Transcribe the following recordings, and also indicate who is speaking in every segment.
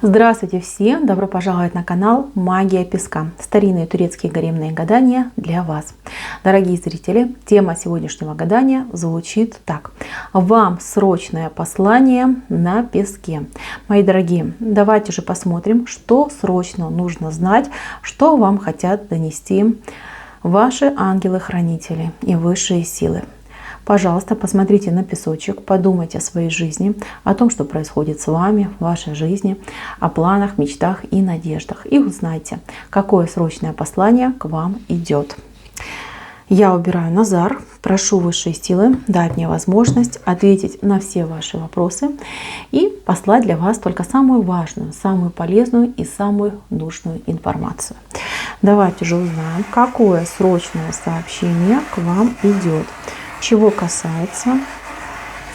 Speaker 1: Здравствуйте всем! Добро пожаловать на канал Магия Песка. Старинные турецкие гаремные гадания для вас. Дорогие зрители, тема сегодняшнего гадания звучит так. Вам срочное послание на песке. Мои дорогие, давайте же посмотрим, что срочно нужно знать, что вам хотят донести ваши ангелы-хранители и высшие силы. Пожалуйста, посмотрите на песочек, подумайте о своей жизни, о том, что происходит с вами в вашей жизни, о планах, мечтах и надеждах. И узнайте, какое срочное послание к вам идет. Я убираю Назар, прошу высшие силы дать мне возможность ответить на все ваши вопросы и послать для вас только самую важную, самую полезную и самую нужную информацию. Давайте же узнаем, какое срочное сообщение к вам идет. Чего касается,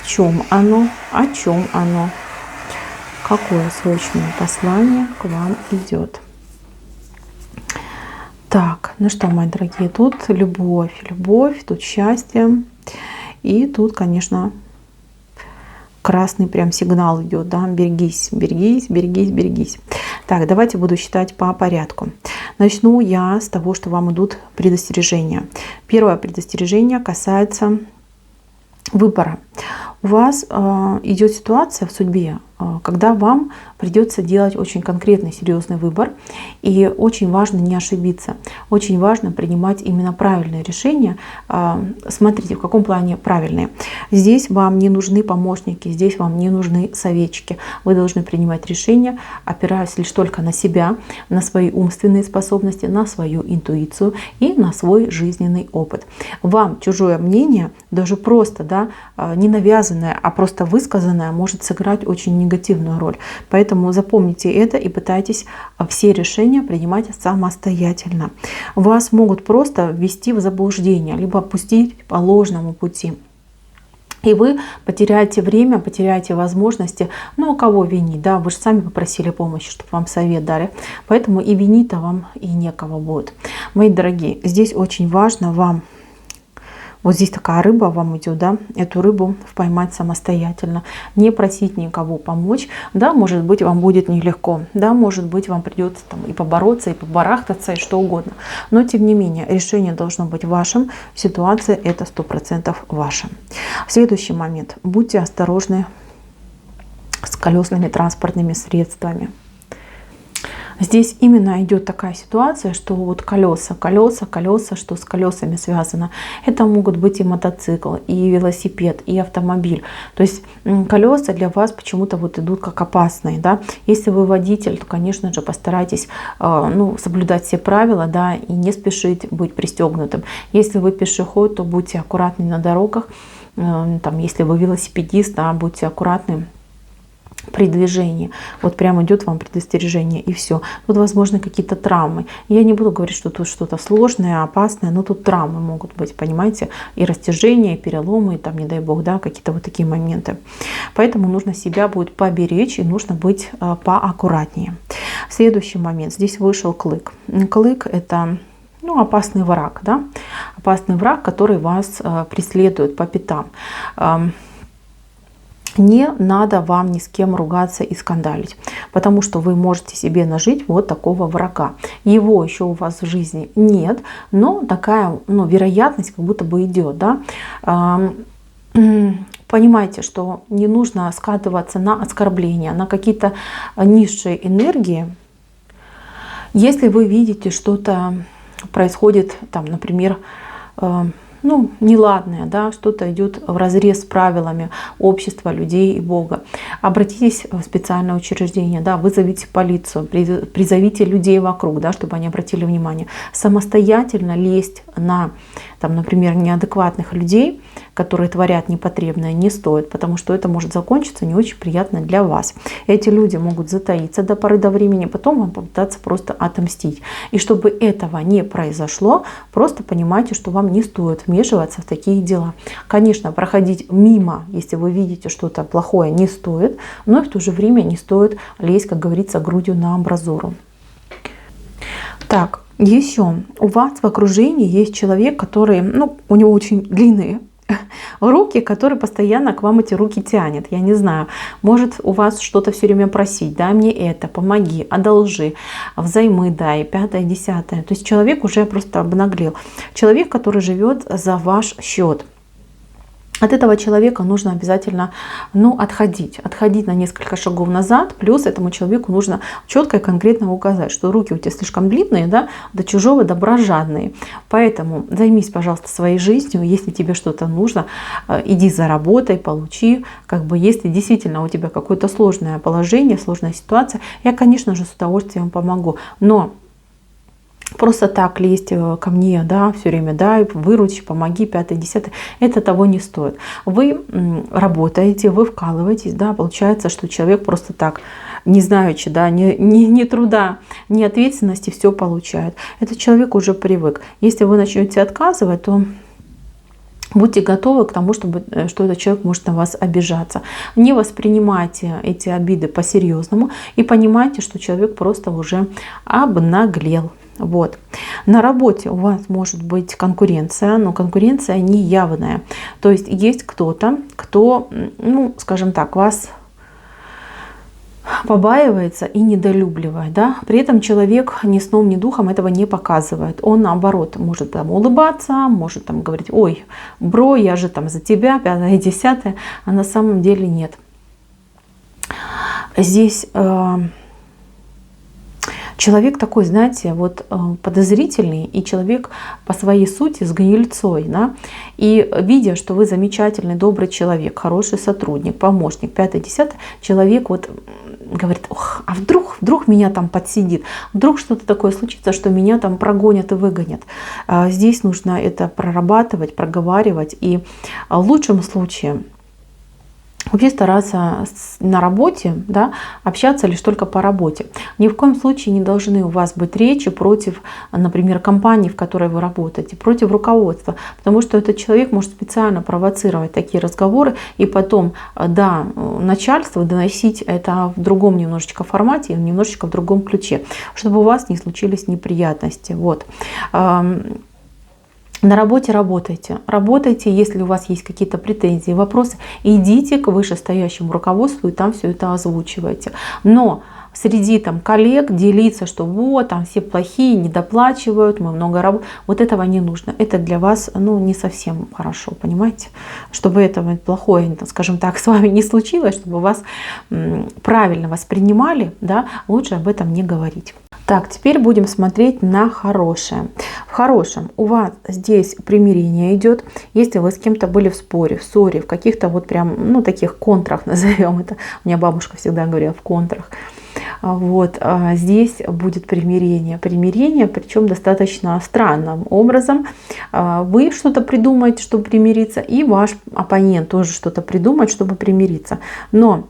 Speaker 1: в чем оно, о чем оно, какое срочное послание к вам идет. Так, ну что, мои дорогие, тут любовь, тут счастье. И тут, конечно, красный прям сигнал идет, да, берегись, берегись, берегись, берегись. Так, давайте буду считать по порядку. Начну я с того, что вам идут предостережения. Первое предостережение касается выбора. У вас идет ситуация в судьбе, когда вам придется делать очень конкретный, серьезный выбор. И очень важно не ошибиться. Очень важно принимать именно правильные решения. Смотрите, в каком плане правильные. Здесь вам не нужны помощники, здесь вам не нужны советчики. Вы должны принимать решения, опираясь лишь только на себя, на свои умственные способности, на свою интуицию и на свой жизненный опыт. Вам чужое мнение, даже просто, да, не навязанное, а просто высказанное, может сыграть очень негативную роль. Поэтому запомните это и пытайтесь все решения принимать самостоятельно. Вас могут просто ввести в заблуждение, либо опустить по ложному пути. И вы потеряете время, потеряете возможности. Ну, а кого винить? Да, вы же сами попросили помощи, чтобы вам совет дали. Поэтому и винить-то вам и некого будет. Мои дорогие, здесь очень важно вам, вот здесь такая рыба вам идет, да, эту рыбу поймать самостоятельно, не просить никого помочь. Да, может быть, вам будет нелегко, да, может быть, вам придется там и побороться, и побарахтаться, и что угодно. Но, тем не менее, решение должно быть вашим, ситуация это 100% ваша. Следующий момент. Будьте осторожны с колесными транспортными средствами. Здесь именно идет такая ситуация, что вот колеса, что с колесами связано. Это могут быть и мотоцикл, и велосипед, и автомобиль. То есть колеса для вас почему-то вот идут как опасные, да. Если вы водитель, то, конечно же, постарайтесь соблюдать все правила, да, и не спешить быть пристегнутым. Если вы пешеход, то будьте аккуратны на дорогах. Там, если вы велосипедист, да, будьте аккуратны при движении. Вот прям идет вам предостережение, и все. Тут возможны какие-то травмы. Я не буду говорить, что тут что-то сложное, опасное, но тут травмы могут быть, понимаете, и растяжения, и переломы, и там, не дай бог, да, какие-то вот такие моменты. Поэтому нужно себя будет поберечь, и нужно быть поаккуратнее. Следующий момент. Здесь вышел клык. Клык — это опасный враг, да? Опасный враг, который вас преследует по пятам. Не надо вам ни с кем ругаться и скандалить, потому что вы можете себе нажить вот такого врага. Его еще у вас в жизни нет, но такая вероятность как будто бы идет. Да? Понимаете, что не нужно скатываться на оскорбления, на какие-то низшие энергии. Если вы видите, что-то происходит, там, например, неладное, да, что-то идет вразрез с правилами общества, людей и Бога. Обратитесь в специальное учреждение, да, вызовите полицию, призовите людей вокруг, да, чтобы они обратили внимание. Самостоятельно лезть на, там, например, неадекватных людей, которые творят непотребное, не стоит, потому что это может закончиться не очень приятно для вас. Эти люди могут затаиться до поры до времени, потом вам попытаться просто отомстить. И чтобы этого не произошло, просто понимайте, что вам не стоит вмешиваться в такие дела. Конечно, проходить мимо, если вы видите что-то плохое, не стоит, но и в то же время не стоит лезть, как говорится, грудью на амбразуру. Так, еще у вас в окружении есть человек, который, у него очень длинные руки, которые постоянно к вам эти руки тянет. Я не знаю, может у вас что-то все время просить, дай мне это, помоги, одолжи, взаймы дай, пятое, десятое. То есть человек уже просто обнаглел. Человек, который живет за ваш счет. От этого человека нужно обязательно отходить на несколько шагов назад. Плюс этому человеку нужно четко и конкретно указать, что руки у тебя слишком длинные, да, до чужого добра жадные. Поэтому займись, пожалуйста, своей жизнью. Если тебе что-то нужно, иди за работой, получи. Если действительно у тебя какое-то сложное положение, сложная ситуация, я, конечно же, с удовольствием помогу. Но просто так лезть ко мне, да, все время, дай, выручи, помоги, пятое, десятое, это того не стоит. Вы работаете, вы вкалываетесь, да, получается, что человек просто так, не знаючи, да, ни труда, ни ответственности, все получает. Этот человек уже привык. Если вы начнете отказывать, то будьте готовы к тому, что этот человек может на вас обижаться. Не воспринимайте эти обиды по-серьезному и понимайте, что человек просто уже обнаглел. Вот. На работе у вас может быть конкуренция, но конкуренция не явная. То есть есть кто-то, кто, скажем так, вас побаивается и недолюбливает. Да? При этом человек ни сном, ни духом этого не показывает. Он, наоборот, может улыбаться, может говорить: ой, бро, я же за тебя, пятое, десятое. А на самом деле нет. Здесь человек такой, знаете, подозрительный, и человек по своей сути с гнильцой, да, и видя, что вы замечательный, добрый человек, хороший сотрудник, помощник, пятое, десятое, человек говорит: ох, а вдруг меня подсидит, вдруг что-то такое случится, что меня прогонят и выгонят. Здесь нужно это прорабатывать, проговаривать, и в лучшем случае вообще стараться на работе, да, общаться лишь только по работе. Ни в коем случае не должны у вас быть речи против, например, компании, в которой вы работаете, против руководства, потому что этот человек может специально провоцировать такие разговоры и потом до начальства доносить это в другом немножечко формате, немножечко в другом ключе, чтобы у вас не случились неприятности. Вот. На работе работайте. Работайте, если у вас есть какие-то претензии, вопросы, идите к вышестоящему руководству и там все это озвучивайте. Но среди коллег делиться, что там все плохие, недоплачивают, мы много работаем, этого не нужно. Это для вас не совсем хорошо, понимаете? Чтобы этого плохое, скажем так, с вами не случилось, чтобы вас правильно воспринимали, да, лучше об этом не говорить. Так, теперь будем смотреть на хорошее. В хорошем у вас здесь примирение идет. Если вы с кем-то были в споре, в ссоре, в каких-то таких контрах, назовем это. У меня бабушка всегда говорила в контрах. Здесь будет примирение. Примирение, причем достаточно странным образом. Вы что-то придумаете, чтобы примириться, и ваш оппонент тоже что-то придумает, чтобы примириться. Но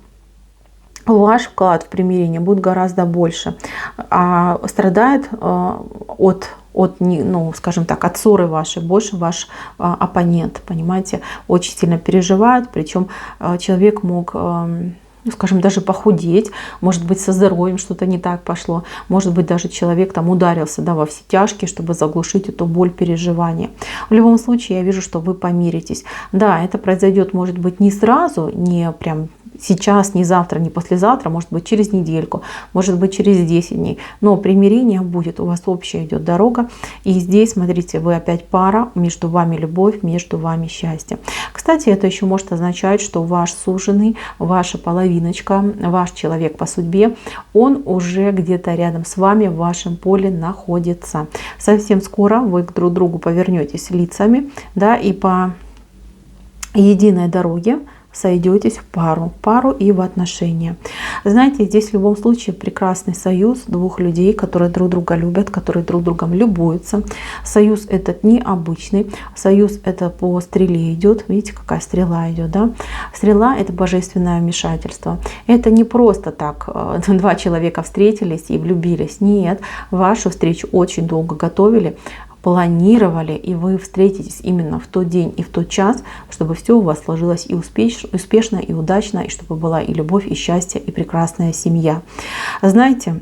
Speaker 1: ваш вклад в примирение будет гораздо больше, а страдает скажем так, от ссоры вашей больше ваш оппонент, понимаете, очень сильно переживает, причем человек мог, скажем, даже похудеть, может быть, со здоровьем что-то не так пошло, может быть, даже человек ударился, да, во все тяжкие, чтобы заглушить эту боль переживания. В любом случае, я вижу, что вы помиритесь. Да, это произойдет, может быть, не сразу, не прям сейчас, не завтра, не послезавтра, может быть, через недельку, может быть, через 10 дней. Но примирение будет, у вас общая идет дорога. И здесь, смотрите, вы опять пара, между вами любовь, между вами счастье. Кстати, это еще может означать, что ваш суженый, ваша половиночка, ваш человек по судьбе, он уже где-то рядом с вами в вашем поле находится. Совсем скоро вы друг к другу повернетесь лицами, да, и по единой дороге сойдетесь в пару и в отношения. Знаете, здесь в любом случае прекрасный союз двух людей, которые друг друга любят, которые друг другом любуются. Союз этот необычный, союз это по стреле идет. Видите, какая стрела идет, да? Стрела — это божественное вмешательство. Это не просто так два человека встретились и влюбились. Нет, вашу встречу очень долго готовили, планировали, и вы встретитесь именно в тот день и в тот час, чтобы все у вас сложилось и успешно, и удачно, и чтобы была и любовь, и счастье, и прекрасная семья. Знаете,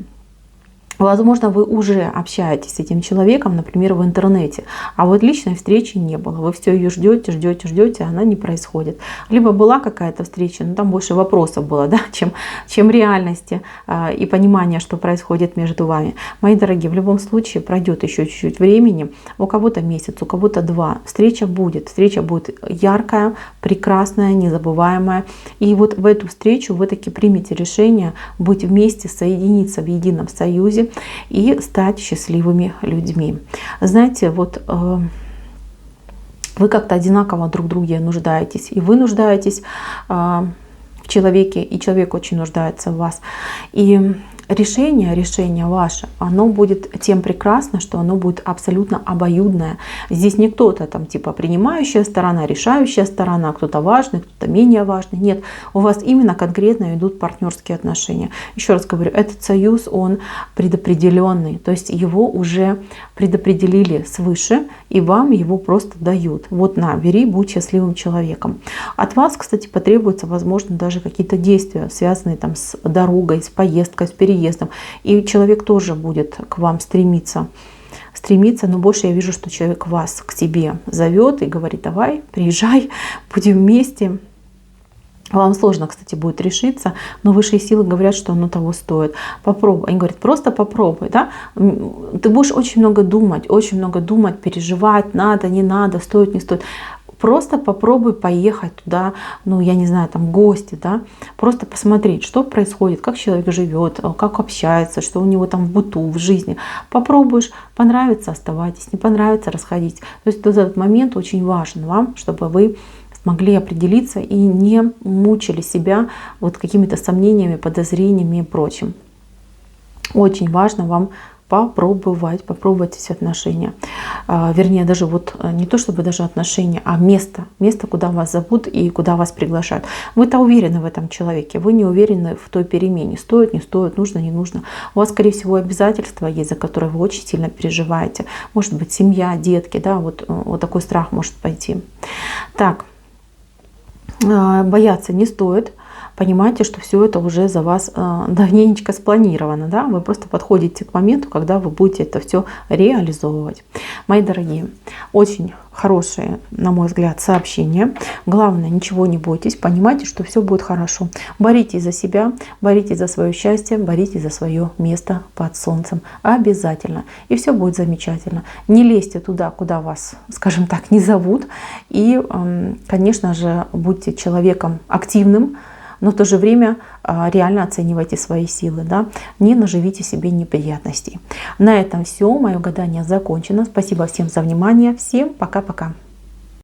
Speaker 1: Возможно, вы уже общаетесь с этим человеком, например, в интернете, а вот личной встречи не было. Вы все ее ждете, ждете, ждете, а она не происходит. Либо была какая-то встреча, но там больше вопросов было, да, чем реальности и понимания, что происходит между вами. Мои дорогие, в любом случае пройдет еще чуть-чуть времени, у кого-то месяц, у кого-то 2. Встреча будет яркая, прекрасная, незабываемая. И вот в эту встречу вы таки примете решение быть вместе, соединиться в едином союзе и стать счастливыми людьми. Знаете, вот вы как-то одинаково друг в друге нуждаетесь. И вы нуждаетесь в человеке, и человек очень нуждается в вас. И решение ваше, оно будет тем прекрасно, что оно будет абсолютно обоюдное. Здесь не кто-то там типа принимающая сторона, решающая сторона, кто-то важный, кто-то менее важный. Нет, у вас именно конкретно идут партнерские отношения. Еще раз говорю, этот союз, он предопределенный, то есть его уже предопределили свыше, и вам его просто дают. Вот на, бери, будь счастливым человеком. От вас, кстати, потребуется, возможно, даже какие-то действия, связанные там с дорогой, с поездкой, с переездом. И человек тоже будет к вам стремиться, но больше я вижу, что человек вас к себе зовет и говорит: давай, приезжай, будем вместе. Вам сложно, кстати, будет решиться, но высшие силы говорят, что оно того стоит. Попробуй. Они говорят, просто попробуй. Да? Ты будешь очень много думать, переживать, надо, не надо, стоит, не стоит. Просто попробуй поехать туда, ну, я не знаю, там, в гости, да, просто посмотреть, что происходит, как человек живет, как общается, что у него там в быту, в жизни. Попробуешь, понравится — оставайтесь, не понравится — расходитесь. То есть вот этот момент очень важен вам, чтобы вы смогли определиться и не мучили себя вот какими-то сомнениями, подозрениями и прочим. Очень важно вам попробовать эти отношения. Вернее, даже вот не то чтобы даже отношения, а место, куда вас зовут и куда вас приглашают. Вы-то уверены в этом человеке, вы не уверены в той перемене, стоит, не стоит, нужно, не нужно. У вас, скорее всего, обязательства есть, за которые вы очень сильно переживаете. Может быть, семья, детки, да, вот такой страх может пойти. Так, бояться не стоит. Понимаете, что все это уже за вас давненько спланировано. Да? Вы просто подходите к моменту, когда вы будете это все реализовывать. Мои дорогие, очень хорошее, на мой взгляд, сообщение. Главное, ничего не бойтесь, понимайте, что все будет хорошо. Боритесь за себя, боритесь за свое счастье, боритесь за свое место под солнцем. Обязательно. И все будет замечательно. Не лезьте туда, куда вас, скажем так, не зовут. И, конечно же, будьте человеком активным, но в то же время реально оценивайте свои силы, да? Не наживите себе неприятностей. На этом все. Мое гадание закончено. Спасибо всем за внимание. Всем пока-пока.